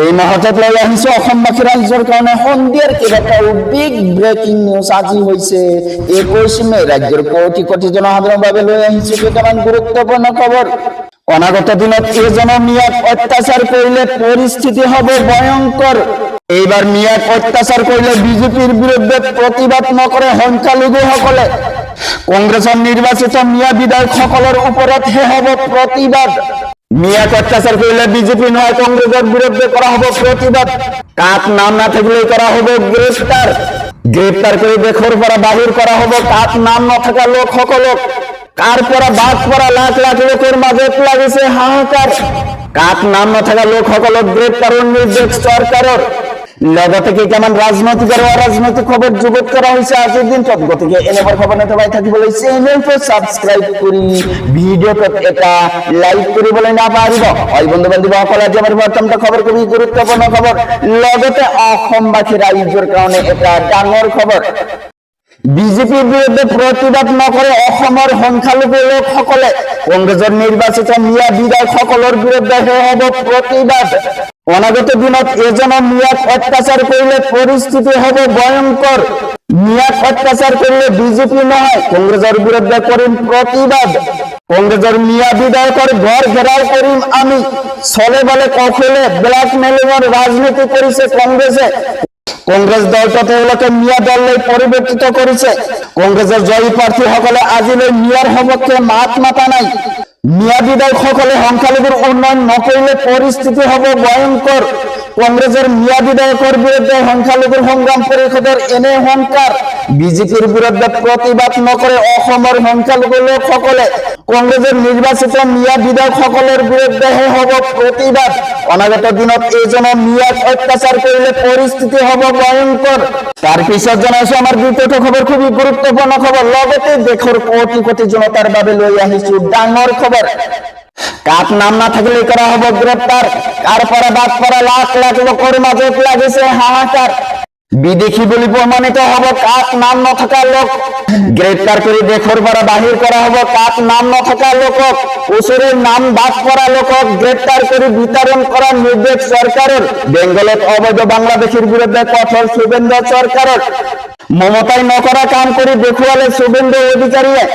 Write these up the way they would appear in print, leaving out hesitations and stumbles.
এই মুহূৰ্তত লৈ আহিছো অসমবাসী ৰাইজৰ কাৰণে সন্ধিয়াৰ কেইবাটাও বিগ ব্ৰেকিং নিউজ আজি হৈছে 21 মে ৰাজ্যৰ কোটি কোটি জনসাধাৰণৰ বাবে লৈ আহিছো কেইটামান গুৰুত্বপূৰ্ণ খবৰ। অনাগত দিনত এজনৰ মিয়াক অত্যাচাৰ কৰিলে পৰিস্থিতি হ'ব ভয়ংকৰ। এইবাৰ মিয়াক অত্যাচাৰ কৰিলে বিজেপিৰ বিৰুদ্ধে প্ৰতিবাদ নকৰে সংখ্যালঘুসকলে। কংগ্ৰেছৰ নিৰ্বাচিত মিয়া বিধায়কসকলৰ ওপৰতহে হ'ব প্ৰতিবাদ। মিয়াক অত্যাচার করলে বিজেপি নয় কংগ্রেসের বিরুদ্ধে করা হবে প্রতিবাদ। কাক নাম না থাকলে করা হবে গ্রেফতার। গ্রেফতার করে দেশৰ পৰা বাহিৰ করা হবে কাক নাম না থাকা লোক সকলক। কার পৰা বাদ পৰা লাখ লাখ লোকের মাজত লাগিছে হাহাকাৰ। কাক নাম না থাকা লোক সকলক গ্রেফতারের নির্দেশ সরকারের। লগতে কেইটামান ৰাজনৈতিক আৰু অৰাজনৈতিক খবৰ যুগুত কৰা হৈছে আজিৰ দিনটোত। গতিকে এনেবোৰ খবৰ নাপাই থাকিবলৈ চেনেলটো সাবস্ক্ৰাইব কৰি ভিডিঅ'টোত এটা লাইক কৰিবলৈ নাপাহৰিব। হয় বন্ধু বান্ধৱীসকল, আজি আমাৰ প্ৰথম খবৰ খুবই গুৰুত্বপূৰ্ণ খবৰ। লগতে অসমবাসী ৰাইজৰ কাৰণে এটা ডাঙৰ খবৰ। বিজেপিৰ বিৰুদ্ধে প্ৰতিবাদ নকৰে অসমৰ সংখ্যালঘু লোকসকলে। কংগ্ৰেছৰ নিৰ্বাচিত মিয়া বিধায়কসকলৰ বিৰুদ্ধে হ'ব প্ৰতিবাদ। অনাগত দিনত এজনৰ মিয়াক অত্যাচার করলে পরিস্থিতি হবে ভয়ঙ্কর। মিয়াক অত্যাচার করলে বিজেপি নয় কংগ্রেসের বিরুদ্ধে করিম প্রতিবাদ। কংগ্রেসের মিয়া বিধায়কের ঘর ঘেরাও করিম আমি। চলে বলে কখলে ব্ল্যাকমেলিংয়ের রাজনীতি করেছে কংগ্রেসে। কংগ্রেস দলটা তেওঁলোকে মিয়া দললৈ পৰিৱৰ্তিত কৰিছে। কংগ্ৰেছৰ জয়ী প্ৰাৰ্থীসকলে আজিলৈ মিয়াৰ সপক্ষে মাত মাতা নাই। মিয়া বিধায়কসকলে সংখ্যালঘুৰ উন্নয়ন নকৰিলে পৰিস্থিতি হ'ব ভয়ংকৰ। কংগ্ৰেছৰ মিয়া বিধায়কৰ বিৰুদ্ধে সংখ্যালঘুৰ সংগ্ৰাম পৰিষদৰ এনে সংকাৰ। বিজেপিৰ বিৰুদ্ধে প্ৰতিবাদ নকৰে অসমৰ সংখ্যালঘু লোকসকলে। কংগ্ৰেছৰ নিৰ্বাচিত মিয়া বিধায়কসকলৰ বিৰুদ্ধেহে হ'ব প্ৰতিবাদ। অনাগত দিনত এজনৰ মিয়াক অত্যাচাৰ কৰিলে পৰিস্থিতি হ'ব ভয়ংকৰ। তাৰ পিছত জনাইছো আমাৰ দ্বিতীয়টো খবৰ খুবই গুৰুত্বপূৰ্ণ খবৰ। লগতে দেশৰ কোটি কোটি জনতাৰ বাবে লৈ আহিছো ডাঙৰ খবৰ। কাক নাম না থাকলে করা হবে গ্রেফতার। কার পৰা বাদ পৰা লাখ লাখ লোকের মাজত লাগিছে হাহাকার। বিদেশী বলে প্রমাণিত হব কাক নাম নথকা লোক। গ্রেফতার করে দেশৰ পৰা বাহিৰ করা হব কাক নাম নথকা লোকক। ওচরের নাম বাদ পৰা লোকক গ্রেফতার করে বিতরণ করার নির্দেশ সরকারের। বেঙ্গলত অবৈধ বাংলাদেশের বিরুদ্ধে কঠোর শুভেন্দু সরকারের। মমতাই নকরা কাম করে দেখুৱালে শুভেন্দু অধিকারীয়ে।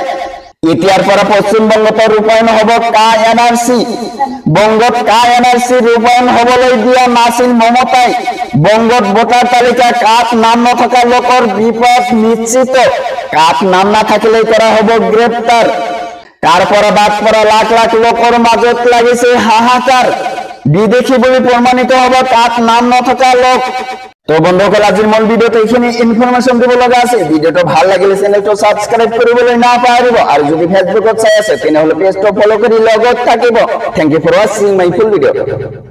এতিয়াৰ পৰা পশ্চিমবংগত ৰূপায়ণ হ'ব কা এনআৰসি। বংগত কা এনআৰসি ৰূপায়ণ হ'বলৈ দিয়া নাছিল মমতাই। বংগত ভোটাৰ তালিকা কাক নাম নথকা লোকৰ বিপদ নিশ্চিত। কাক নাম না থাকিলে কৰা হ'ব গ্ৰেপ্তাৰ। কার পৰা বাদ পৰা লাখ লাখ লোকৰ মাজত লাগিছে হাহাকাৰ। বিদেশী বুলি প্ৰমাণিত হ'ব কাক নাম নথকা লোক। তো বন্ধুসকল, আজিৰ মূল ভিডিঅ'ত এইখিনি ইনফৰমেশ্যন দিব লগা আছে। ভিডিঅ'টো ভাল লাগিলে চেনেলটো সাবস্ক্ৰাইব কৰিবলৈ নাপাহৰিব। আৰু যদি ফেচবুকত চাই আছে তেনেহ'লে পেজটো ফলো কৰি লগত থাকিব। থ্যাংক ইউ ফৰ ৱাচিং মাই ফুল ভিডিঅ'।